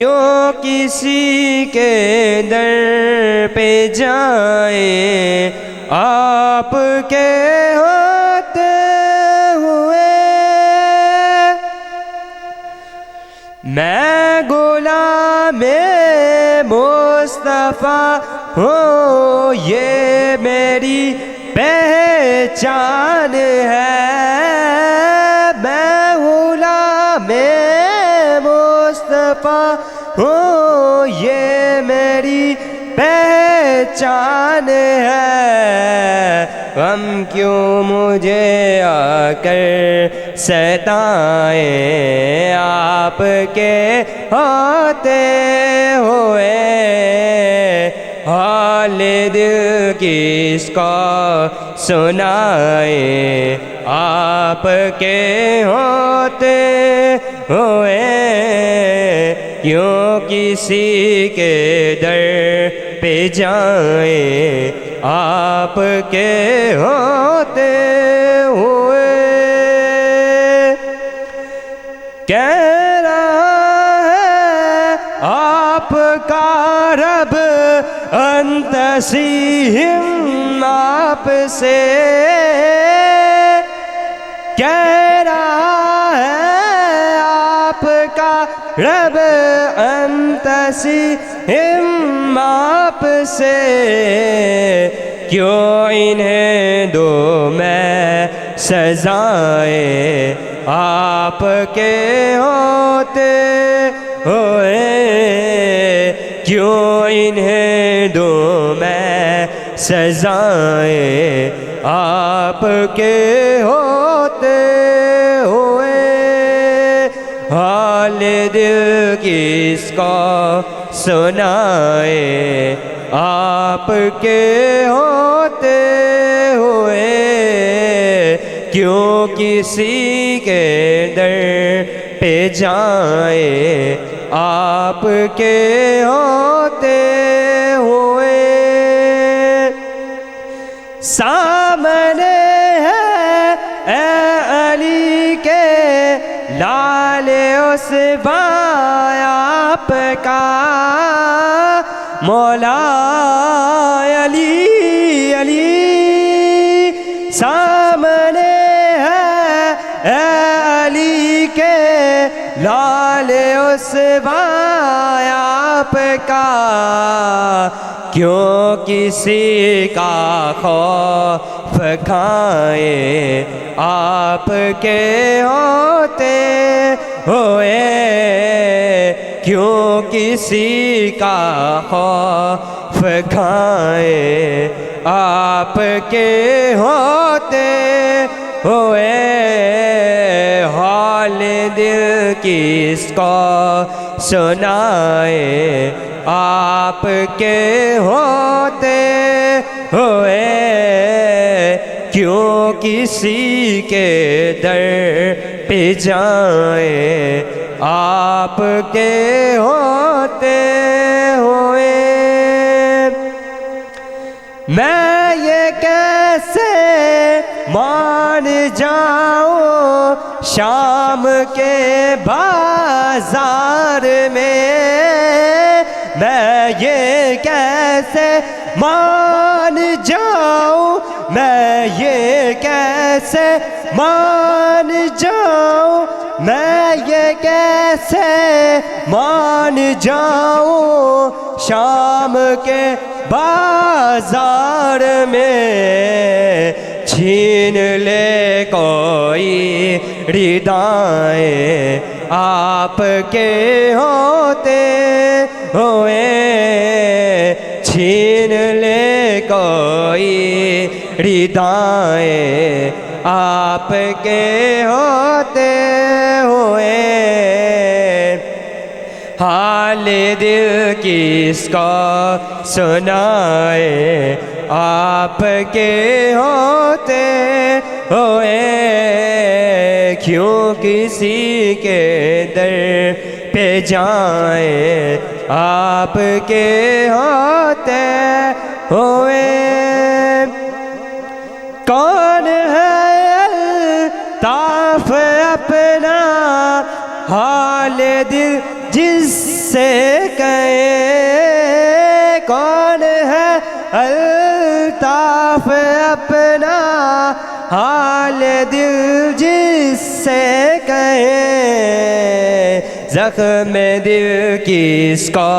کیوں کسی کے در پہ جائیں آپ کے ہوتے ہوئے، میں غلام مصطفیٰ ہوں، یہ میری پہچان ہے، میں غلام مصطفیٰ ہوں، یہ میری پہچان ہے، غم کیوں مجھے آ کر ستائیں آپ کے ہوتے ہوئے، حال دل کس کو سنائیں آپ کے ہوتے ہوئے، کیوں کسی کے در پہ جائیں آپ کے ہوتے ہوئے، کہہ رہا ہے آپ کا رب انتسیم آپ سے، کہہ رہا ہے آپ کا رب انتسیم آپ سے، کیوں انہیں دو میں سزائیں آپ کے ہوتے ہوئے، کیوں انہیں دو میں سزائیں آپ کے ہوتے ہوئے، حال دل کس کو سنائیں آپ کے ہوتے ہوئے، کیوں کسی کے در پہ جائیں آپ کے ہوتے ہوئے، سامنے ہے اے علی کے لال عثمان آپ کا، مولا علی علی، سامنے ہے اے علی کے لال عثمان آپ کا، کیوں کسی کا خوف کھائیں آپ کے ہوتے ہوئے، کیوں کسی کا خوف کھائیں آپ کے ہوتے ہوئے، حال دل کس کو سنائیں آپ کے ہوتے ہوئے، کیوں کسی کے در پہ جائیں آپ کے ہوتے ہوئے، میں یہ کیسے مان جاؤں شام کے بازار میں، میں یہ کیسے مان جاؤں، میں یہ کیسے مان جاؤں، میں یہ کیسے مان جاؤں شام کے بازار میں، چھین لے کوئی ردائیں آپ کے ہوتے ہوئے، چھین لے کوئی ردائیں آپ کے ہوتے ہوئے، حال دل کس کو سنائیں آپ کے ہوتے ہوئے، کیوں کسی کے در پہ جائیں آپ کے ہوتے ہوئے، کون ہے الطاف اپنا حال دل جس سے کہے کون ہے الطاف اپنا حال دل جس سے کہے زخم دل کس کو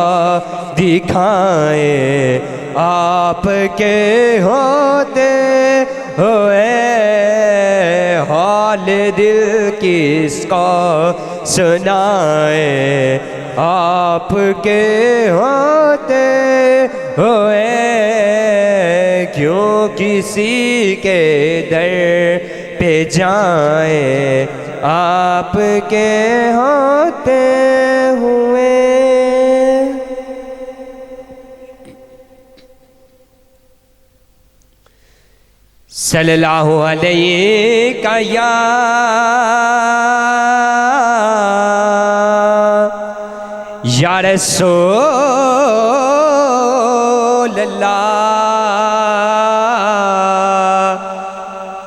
دکھائے آپ کے ہوتے ہوئے حال دل کس کو سنائے آپ کے ہوتے ہوئے کیوں کسی کے در پہ جائیں آپ کے ہوتے ہوئے صلی اللہ علیہ یا رسول اللہ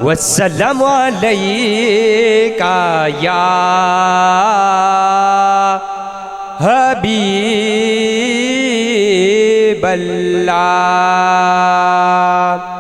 والسلام علیکہ یا حبیب اللہ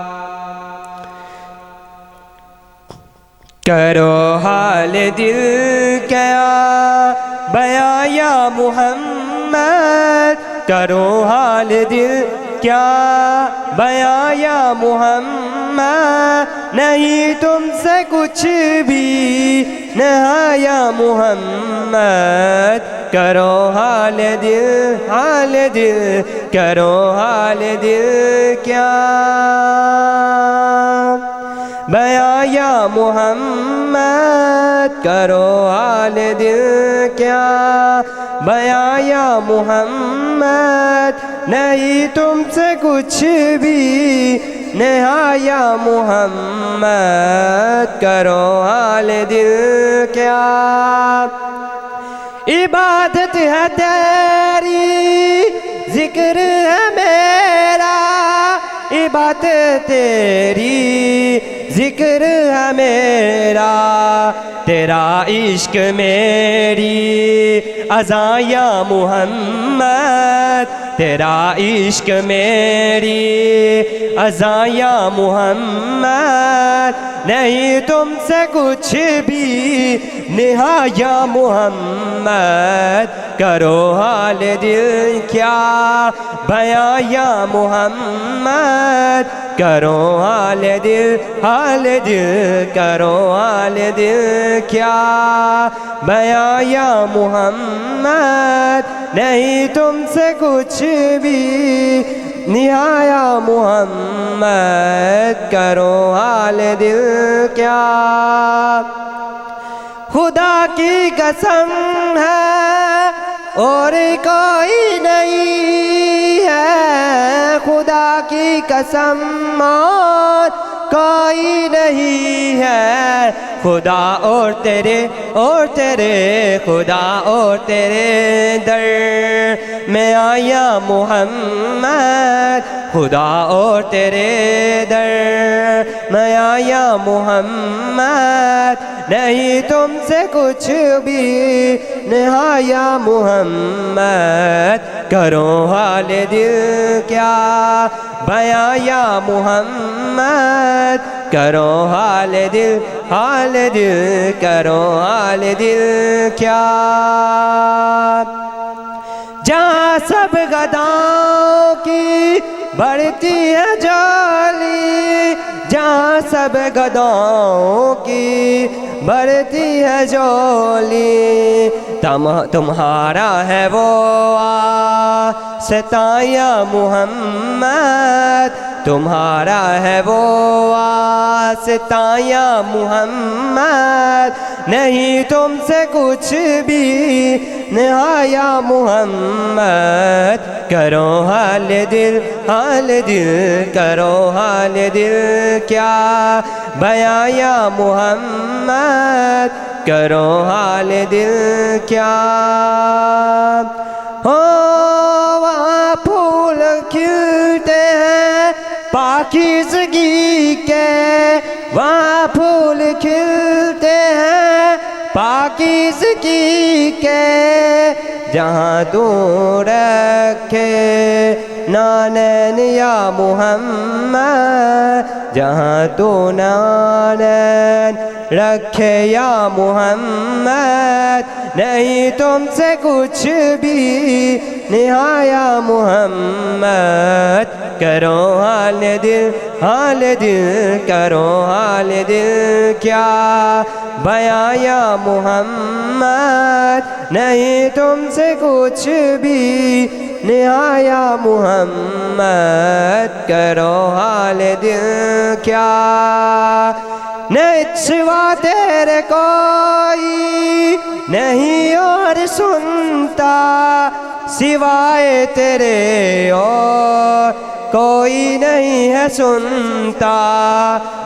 کرو حال دل کیا بیان یا محمد کرو حال دل کیا بیان یا محمد نہیں تم سے کچھ بھی نہا یا محمد کرو حال دل کرو حال دل کیا بیان یا محمد کرو حال دل کیا بیان یا محمد نہیں تم سے کچھ بھی نہا یا محمد کرو حال دل کیا عبادت ہے تیری ذکر ہے میرا عبادت تیری ذکر ہے میرا تیرا عشق میری اذاں یا محمد تیرا عشق میری اذاں یا محمد نہیں تم سے کچھ بھی نہا یا محمد کرو حال دل کیا بیان یا محمد کرو حال دل کرو حال دل کیا بیان یا محمد نہیں تم سے کچھ بھی نہایا محمد کرو حال دل کیا خدا کی قسم ہے اور کوئی نہیں ہے خدا کی قسم اور کوئی نہیں ہے خدا اور تیرے خدا اور تیرے در میں آیا محمد خدا اور تیرے در میں آیا محمد نہیں تم سے کچھ بھی نہایا محمد کرو حال دل کیا بیان یا محمد کرو حال دل کرو حال دل کیا جہاں سب گداؤں کی بڑھتی ہے جولی جہاں سب گداؤں کی بڑھتی ہے جولی تمہارا ہے وہ آستان یا محمد تمہارا ہے وہ آستان یا محمد نہیں تم سے کچھ بھی نہایا محمد کرو حال دل کرو حال دل کیا بیان یا محمد کرو حال دل کیا وہاں پھول کھلتے ہیں پاکیزگی کے وہاں پھول کھلتے ہیں پاکیزگی کے جہاں تو رکھے نانین یا محمد جہاں تو نانین رکھے یا محمد نہیں تم سے کچھ بھی نہایا محمد کرو حال دل کرو حال دل کیا بیاں یا محمد نہیں تم سے کچھ بھی نہایا محمد کرو حال دل کیا نہیں سوا تیرے کوئی نہیں اور سنتا سوائے تیرے اور کوئی نہیں ہے سنتا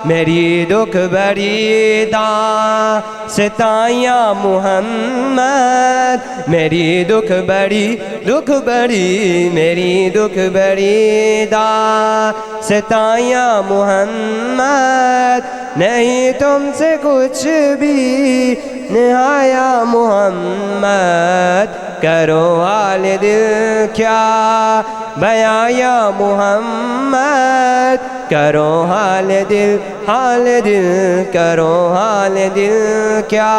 میری دکھ بری داستانیاں محمد میری دکھ بری میری دکھ بری داستانیاں محمد نہیں تم سے کچھ بھی نہایا محمد کرو حال دل کیا بیاں یا محمد کرو حال دل کرو حال دل کیا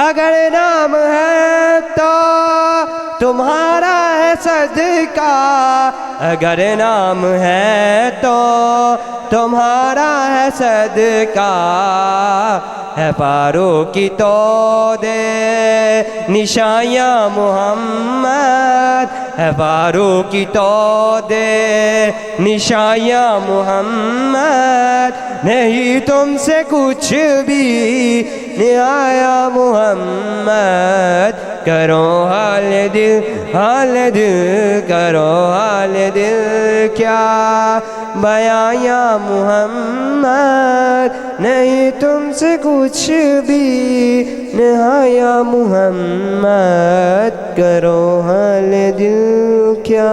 اگر نام ہے تو تمہارا ہے صدقہ اگر نام ہے تو تمہارا ہے صدقہ ہے فاروق کی تو دے نشانیاں محمد ہے فاروق کی تو دے نشانیاں محمد نہیں تم سے کچھ بھی نہایا محمد کرو حال دل کرو حال دل کیا بیاں یا محمد نہیں تم سے کچھ بھی نہایا محمد کرو حال دل کیا